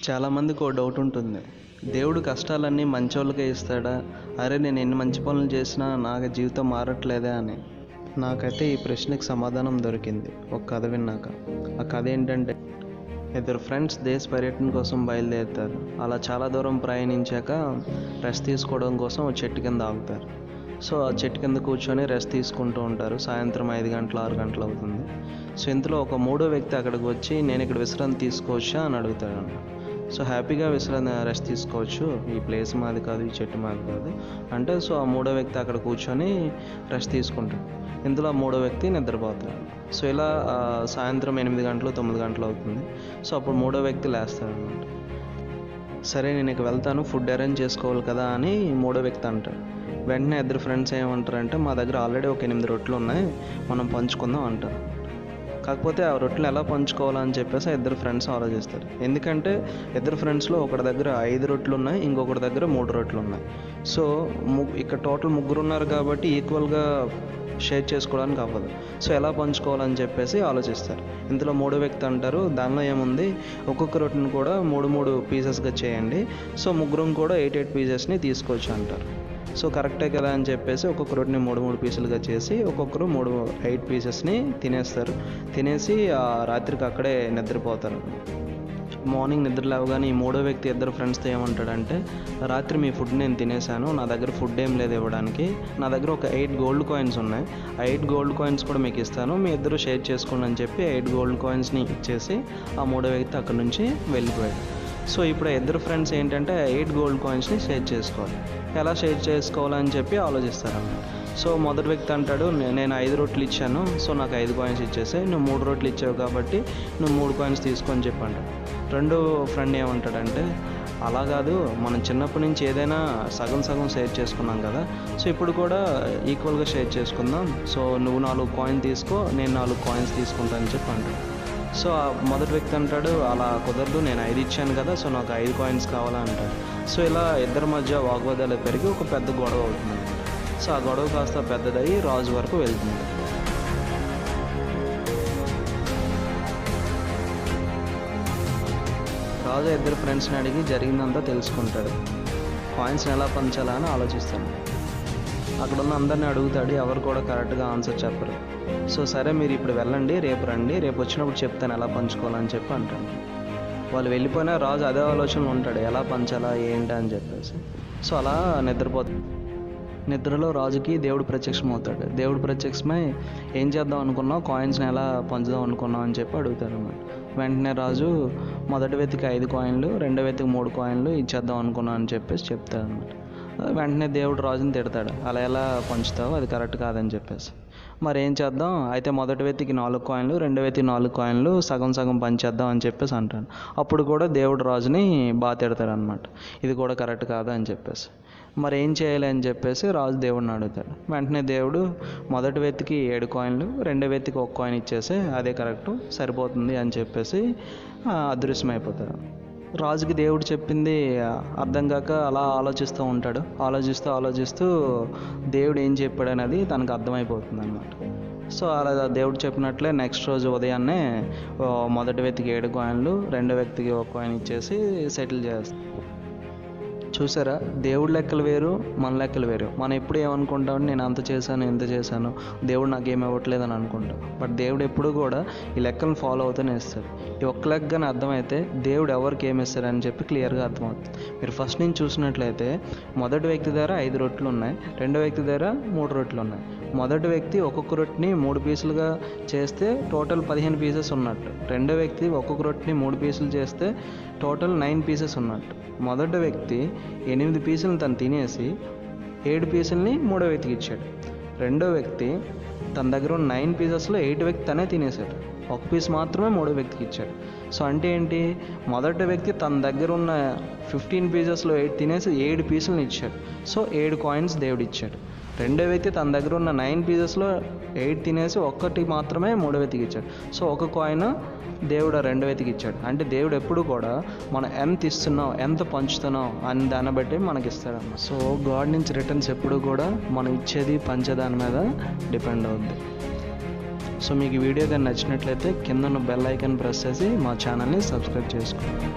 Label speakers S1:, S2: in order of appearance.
S1: చాలామందికి ఓ డౌట్ ఉంటుంది, దేవుడు కష్టాలన్నీ మంచోళ్ళకే ఇస్తాడా? అరే నేను ఎన్ని మంచి పనులు చేసినా నాకు జీవితం మారట్లేదే అని. నాకైతే ఈ ప్రశ్నకి సమాధానం దొరికింది ఒక కథ విన్నాక. ఆ కథ ఏంటంటే, ఇద్దరు ఫ్రెండ్స్ దేశ పర్యటన కోసం బయలుదేరుతారు. అలా చాలా దూరం ప్రయాణించాక రెస్ట్ తీసుకోవడం కోసం ఒక చెట్టు కింద ఆగుతారు. సో ఆ చెట్టు కింద కూర్చొని రెస్ట్ తీసుకుంటూ ఉంటారు. సాయంత్రం 5 గంటలు 6 గంటలు అవుతుంది. సో ఇంతలో ఒక మూడో వ్యక్తి అక్కడికి వచ్చి, నేను ఇక్కడ విశ్రాంతి తీసుకోవచ్చా అని అడుగుతాడు అన్నమాట. సో హ్యాపీగా రెస్ట్ తీసుకోవచ్చు, ఈ ప్లేస్ మాది కాదు, ఈ చెట్టు మాది కాదు అంటే, సో ఆ మూడో వ్యక్తి అక్కడ కూర్చొని రెస్ట్ తీసుకుంటాడు. ఇందులో ఆ మూడో వ్యక్తి నిద్రపోతాడు. సో ఇలా సాయంత్రం 8 గంటలు 9 గంటలు అవుతుంది. సో అప్పుడు మూడో వ్యక్తి లేస్తాడు అనమాట. సరే నేను ఇక వెళ్తాను, ఫుడ్ అరేంజ్ చేసుకోవాలి కదా అని మూడో వ్యక్తి అంటాడు. వెంటనే ఇద్దరు ఫ్రెండ్స్ ఏమంటారంటే, మా దగ్గర ఆల్రెడీ ఒక 8 రొట్టెలు ఉన్నాయి, మనం పంచుకుందాం అంటారు. కాకపోతే ఆ రొట్టెలు ఎలా పంచుకోవాలని చెప్పేసి ఇద్దరు ఫ్రెండ్స్ ఆలోచిస్తారు. ఎందుకంటే ఇద్దరు ఫ్రెండ్స్లో ఒకటి దగ్గర 5 రొట్టెలు ఉన్నాయి, ఇంకొకటి దగ్గర 3 రొట్టెలు ఉన్నాయి. సో ఇక్కడ టోటల్ 3 ఉన్నారు కాబట్టి ఈక్వల్గా షేర్ చేసుకోవడానికి అవ్వదు. సో ఎలా పంచుకోవాలని చెప్పేసి ఆలోచిస్తారు. ఇందులో మూడో వ్యక్తి అంటారు, దానిలో ఏముంది, ఒక్కొక్క రొట్టెని కూడా 3 పీసెస్గా చేయండి, సో ముగ్గురం కూడా 8 పీసెస్ని తీసుకోవచ్చు అంటారు. సో కరెక్టే కదా అని చెప్పేసి ఒక్కొక్క రొట్టెని 3 పీసులుగా చేసి ఒక్కొక్కరు 8 పీసెస్ని తినేస్తారు. తినేసి రాత్రికి అక్కడే నిద్రపోతారు. మార్నింగ్ నిద్ర లేవగానే ఈ మూడో వ్యక్తి ఇద్దరు ఫ్రెండ్స్తో ఏమంటాడంటే, రాత్రి మీ ఫుడ్ నేను తినేసాను, నా దగ్గర ఫుడ్ ఏం లేదు ఇవ్వడానికి, నా దగ్గర ఒక 8 గోల్డ్ కాయిన్స్ ఉన్నాయి, ఆ 8 గోల్డ్ కాయిన్స్ కూడా మీకు ఇస్తాను, మీ ఇద్దరు షేర్ చేసుకోండి అని చెప్పి 8 గోల్డ్ కాయిన్స్ని ఇచ్చేసి ఆ మూడో వ్యక్తి అక్కడి నుంచి వెళ్ళిపోయాడు. సో ఇప్పుడు ఇద్దరు ఫ్రెండ్స్ ఏంటంటే 8 గోల్డ్ కాయిన్స్ని షేర్ చేసుకోవాలి. ఎలా షేర్ చేసుకోవాలని చెప్పి ఆలోచిస్తారన్నమాట. సో మొదటి వ్యక్తి అంటాడు, నేను 5 రొట్టెలు ఇచ్చాను, సో నాకు 5 కాయిన్స్ ఇచ్చేసాయి, నువ్వు 3 రొట్టెలు ఇచ్చావు కాబట్టి నువ్వు 3 కాయిన్స్ తీసుకొని చెప్పంటాడు. రెండో ఫ్రెండ్ ఏమంటాడంటే, అలా కాదు, మనం చిన్నప్పటి నుంచి ఏదైనా సగం షేర్ చేసుకున్నాం కదా, సో ఇప్పుడు కూడా ఈక్వల్గా షేర్ చేసుకుందాం, సో నువ్వు 4 కాయిన్ తీసుకో, నేను 4 కాయిన్స్ తీసుకుంటా అని చెప్పి అంటాడు. సో ఆ మొదటి వ్యక్తి అంటాడు, అలా కుదరదు, నేను 5 ఇచ్చాను కదా, సో నాకు 5 కాయిన్స్ కావాలా అంటాడు. సో ఇలా ఇద్దరి మధ్య వాగ్వాదాలు పెరిగి ఒక పెద్ద గొడవ అవుతుంది. సో ఆ గొడవ కాస్త పెద్దదయ్యి రాజు వరకు వెళ్తుంది. రాజు ఇద్దరు ఫ్రెండ్స్ని అడిగి జరిగిందంతా తెలుసుకుంటాడు. కాయిన్స్ని ఎలా పంచాలా అని ఆలోచిస్తాడు. అక్కడ ఉన్న అందరినీ అడుగుతాడు, ఎవరు కూడా కరెక్ట్గా ఆన్సర్ చెప్పరు. సో సరే మీరు ఇప్పుడు వెళ్ళండి, రేపు రండి, రేపు వచ్చినప్పుడు చెప్తాను ఎలా పంచుకోవాలని చెప్పి అంటాడు. వాళ్ళు వెళ్ళిపోయినా రాజు అదే ఆలోచనలో ఉంటాడు, ఎలా పంచాలా ఏంటి అని చెప్పేసి. సో అలా నిద్రలో రాజుకి దేవుడు ప్రత్యక్షమవుతాడు. దేవుడు ప్రత్యక్షమై, ఏం చేద్దాం అనుకున్నావు, కాయిన్స్ని ఎలా పంచుదాం అనుకున్నావు అని చెప్పి అడుగుతాడు అన్నమాట. వెంటనే రాజు మొదటి వ్యక్తికి 5 కాయిన్లు, రెండో వ్యక్తికి 3 కాయిన్లు ఇచ్చేద్దాం అనుకున్నాను అని చెప్పేసి చెప్తాడు అన్నమాట. వెంటనే దేవుడు రాజుని తిడతాడు, అలా ఎలా పంచుతావు, అది కరెక్ట్ కాదని చెప్పేసి. మరి ఏం చేద్దాం, అయితే మొదటి వ్యక్తికి 4 కాయిన్లు, రెండో వ్యక్తికి 4 కాయిన్లు సగం పంచేద్దాం అని చెప్పేసి అంటాడు. అప్పుడు కూడా దేవుడు రాజుని బాగా తిడతాడు అనమాట, ఇది కూడా కరెక్ట్ కాదా అని చెప్పేసి. మరి ఏం చేయాలి అని చెప్పేసి రాజు దేవుడిని అడుగుతాడు. వెంటనే దేవుడు మొదటి వ్యక్తికి 7 కాయిన్లు, రెండో వ్యక్తికి 1 కాయిన్ ఇచ్చేసి అదే కరెక్టు, సరిపోతుంది అని చెప్పేసి అదృశ్యమైపోతాడు. రాజుకి దేవుడు చెప్పింది అర్థం కాక అలా ఆలోచిస్తూ ఉంటాడు. ఆలోచిస్తూ దేవుడు ఏం చెప్పాడు అనేది తనకు అర్థమైపోతుంది అన్నమాట. సో అలా దేవుడు చెప్పినట్లే నెక్స్ట్ రోజు ఉదయాన్నే మొదటి వ్యక్తికి 7 కాయిన్లు, రెండో వ్యక్తికి 1 కాయిన్ ఇచ్చేసి సెటిల్ చేస్తాడు. చూసారా, దేవుడి లెక్కలు వేరు, మన లెక్కలు వేరు. మనం ఎప్పుడు ఏమనుకుంటాం, నేను అంత చేశాను ఇంత చేశాను, దేవుడు నాకు ఏమి ఇవ్వట్లేదు అని అనుకుంటాం. బట్ దేవుడు ఎప్పుడు కూడా ఈ లెక్కలను ఫాలో అవుతూనే ఇస్తాడు. ఈ ఒక్క లెక్కగానే అర్థమైతే దేవుడు ఎవరికి ఏమి ఇస్తాడని చెప్పి క్లియర్గా అర్థమవుతుంది. మీరు ఫస్ట్ నుంచి చూసినట్లయితే మొదటి వ్యక్తి దగ్గర 5 రొట్టెలు ఉన్నాయి, రెండో వ్యక్తి దగ్గర 3 రొట్టెలు ఉన్నాయి. మొదటి వ్యక్తి ఒక్కొక్క రొట్టెని 3 పీసులుగా చేస్తే టోటల్ 15 పీసెస్ ఉన్నట్టు. రెండో వ్యక్తి ఒక్కొక్క రొట్టెని 3 పీసులు చేస్తే టోటల్ 9 పీసెస్ ఉన్నట్టు. మొదటి వ్యక్తి 8 పీసులను తను తినేసి 7 పీసుల్ని మూడో వ్యక్తికి ఇచ్చాడు. రెండో వ్యక్తి తన దగ్గర ఉన్న 9 పీసెస్లో 8 వ్యక్తి తనే తినేశాడు, 1 పీస్ మాత్రమే మూడో వ్యక్తికి ఇచ్చాడు. సో అంటే ఏంటి, మొదటి వ్యక్తి తన దగ్గర ఉన్న 15 పీసెస్లో 8 తినేసి 7 పీసులను ఇచ్చాడు, సో 7 కాయిన్స్ దేవుడు ఇచ్చాడు. రెండో వ్యక్తి తన దగ్గర ఉన్న 9 పీసెస్లో 8 తినేసి 1 మాత్రమే మూడో వ్యక్తికి ఇచ్చాడు, సో 1 కాయిన్ దేవుడు రెండో వ్యక్తికి ఇచ్చాడు. అంటే దేవుడు ఎప్పుడు కూడా మనం ఎంత ఇస్తున్నాం, ఎంత పంచుతున్నాం అని దాన్ని బట్టి మనకి ఇస్తాడన్నమాట. సో గాడ్ నుంచి రిటర్న్స్ ఎప్పుడు కూడా మనం ఇచ్చేది పంచేదాని మీద డిపెండ్ అవుద్ది. సో మీకు ఈ వీడియో కానీ నచ్చినట్లయితే కింద ఉన్న బెల్ ఐకాన్ ప్రెస్ చేసి మా ఛానల్ని సబ్స్క్రైబ్ చేసుకోండి.